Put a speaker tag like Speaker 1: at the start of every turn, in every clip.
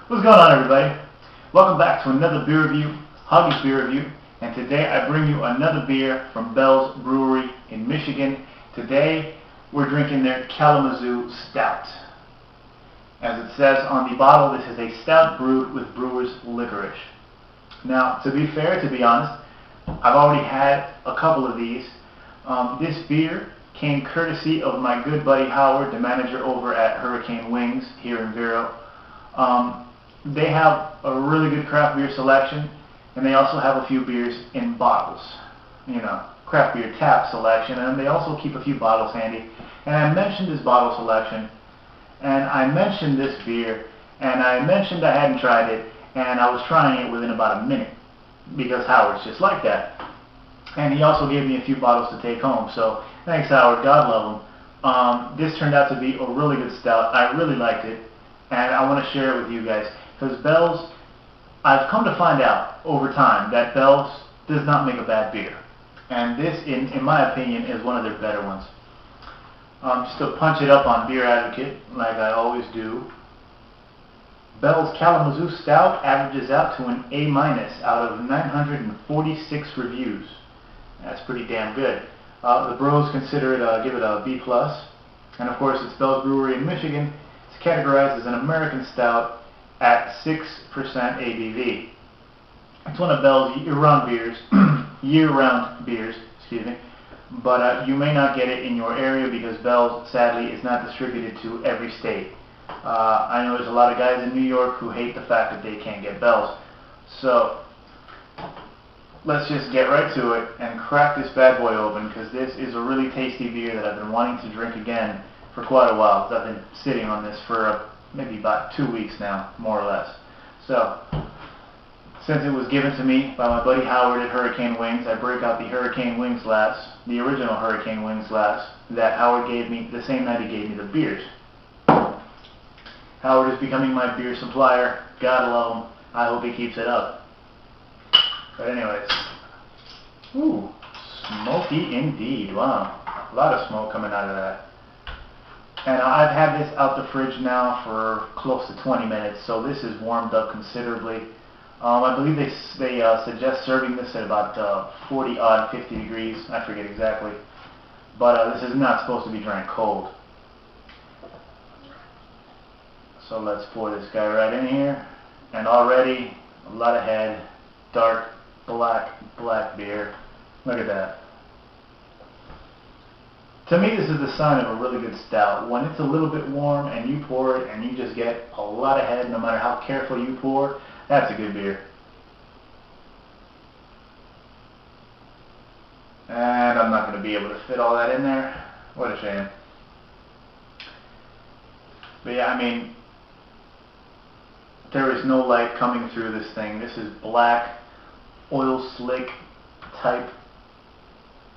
Speaker 1: What's going on, everybody? Welcome back to another beer review, Hoggie's Beer Review, and today I bring you another beer from Bell's Brewery in Michigan. Today we're drinking their Kalamazoo Stout. As it says on the bottle, this is a stout brewed with brewer's licorice. Now, to be fair, to be honest, I've already had a couple of these. This beer came courtesy of my good buddy Howard, the manager over at Hurricane Wings here in Vero. They have a really good craft beer selection, and they also have a few beers in bottles. You know, craft beer tap selection, and they also keep a few bottles handy. And I mentioned this bottle selection, and I mentioned this beer, and I mentioned I hadn't tried it, and I was trying it within about a minute, because Howard's just like that. And he also gave me a few bottles to take home, so thanks, Howard, God love him. This turned out to be a really good stout. I really liked it, and I want to share it with you guys. Because Bell's, I've come to find out over time that Bell's does not make a bad beer. And this, in my opinion, is one of their better ones. Just to punch it up on Beer Advocate, like I always do, Bell's Kalamazoo Stout averages out to an A- out of 946 reviews. That's pretty damn good. The bros consider it, give it a B+. And of course, it's Bell's Brewery in Michigan. It's categorized as an American Stout at 6% ABV. It's one of Bell's year-round beers, excuse me. But you may not get it in your area because Bell's, sadly, is not distributed to every state. I know there's a lot of guys in New York who hate the fact that they can't get Bell's. So let's just get right to it and crack this bad boy open, because this is a really tasty beer that I've been wanting to drink again for quite a while. I've been sitting on this for maybe about 2 weeks now, more or less. So, since it was given to me by my buddy Howard at Hurricane Wings, I break out the Hurricane Wings glass, the original Hurricane Wings glass, that Howard gave me the same night he gave me the beers. Howard is becoming my beer supplier. God love him. I hope he keeps it up. But anyways, ooh, smoky indeed. Wow, a lot of smoke coming out of that. And I've had this out the fridge now for close to 20 minutes, so this is warmed up considerably. I believe they suggest serving this at about 40-odd, 50 degrees. I forget exactly. But this is not supposed to be drank cold. So let's pour this guy right in here. And already, a lot of head, dark, black beer. Look at that. To me, this is the sign of a really good stout. When it's a little bit warm and you pour it and you just get a lot of head, no matter how careful you pour, that's a good beer. And I'm not going to be able to fit all that in there. What a shame. But yeah, I mean, there is no light coming through this thing. This is black, oil slick type.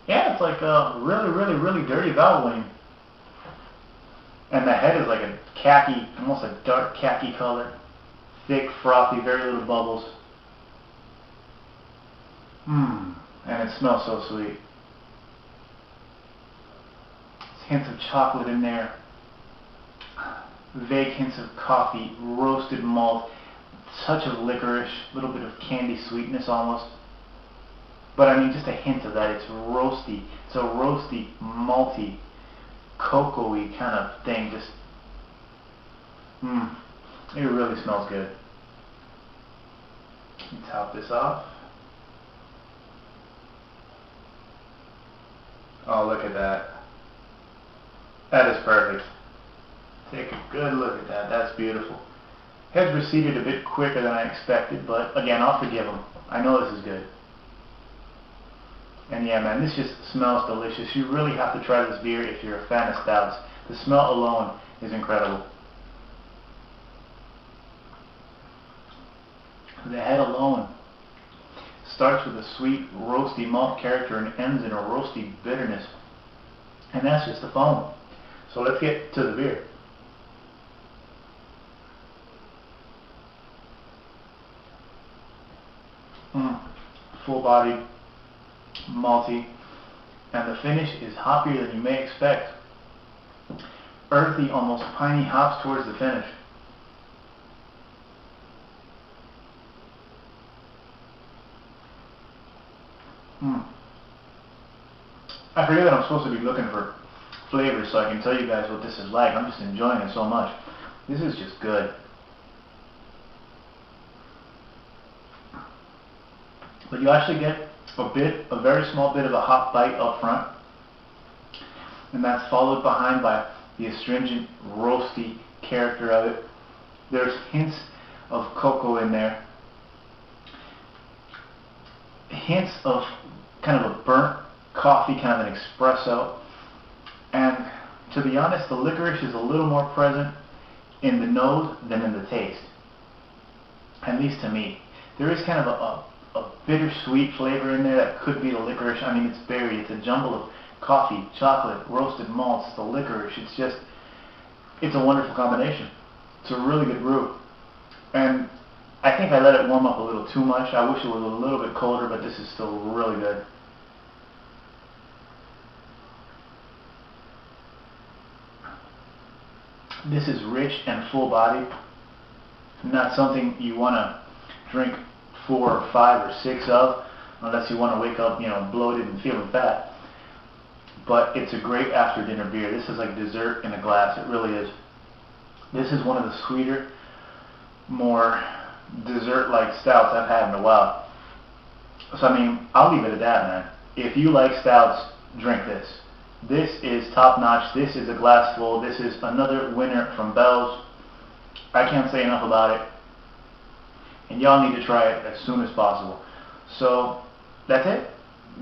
Speaker 1: Yeah, it's like a really dirty Valvoline. And the head is like a khaki, almost a dark khaki color. Thick, frothy, very little bubbles. And it smells so sweet. There's hints of chocolate in there. Vague hints of coffee, roasted malt, touch of licorice, a little bit of candy sweetness almost. But I mean, just a hint of that. It's roasty. It's a roasty, malty, cocoa-y kind of thing. Just, it really smells good. Let me top this off. Oh, look at that. That is perfect. Take a good look at that. That's beautiful. Heads receded a bit quicker than I expected, but again, I'll forgive them. I know this is good. And yeah, man, this just smells delicious. You really have to try this beer if you're a fan of stouts. The smell alone is incredible. The head alone starts with a sweet, roasty malt character and ends in a roasty bitterness. And that's just the foam. So let's get to the beer. Full-bodied, malty, and the finish is hoppier than you may expect. Earthy, almost piney hops towards the finish. I forget that I'm supposed to be looking for flavors so I can tell you guys what this is like. I'm just enjoying it so much. This is just good. But you actually get a very small bit of a hop bite up front, and that's followed behind by the astringent, roasty character of it. There's hints of cocoa in there, hints of kind of a burnt coffee, kind of an espresso, and to be honest, the licorice is a little more present in the nose than in the taste, at least to me. There is kind of a bittersweet flavor in there that could be the licorice. I mean, it's berry, it's a jumble of coffee, chocolate, roasted malts, the licorice. It's a wonderful combination. It's a really good brew. And I think I let it warm up a little too much. I wish it was a little bit colder, but this is still really good. This is rich and full-bodied. Not something you want to drink 4 or 5 or 6 of, unless you want to wake up, bloated and feeling fat. But it's a great after-dinner beer. This is like dessert in a glass. It really is. This is one of the sweeter, more dessert-like stouts I've had in a while. So I mean, I'll leave it at that, man. If you like stouts, drink this. This is top-notch. This is a glass full. This is another winner from Bell's. I can't say enough about it. And y'all need to try it as soon as possible. So, that's it.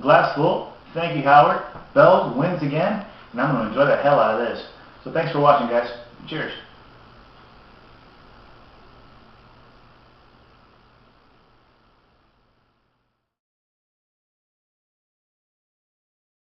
Speaker 1: Glass full. Thank you, Howard. Bell's wins again, and I'm going to enjoy the hell out of this. So thanks for watching, guys. Cheers.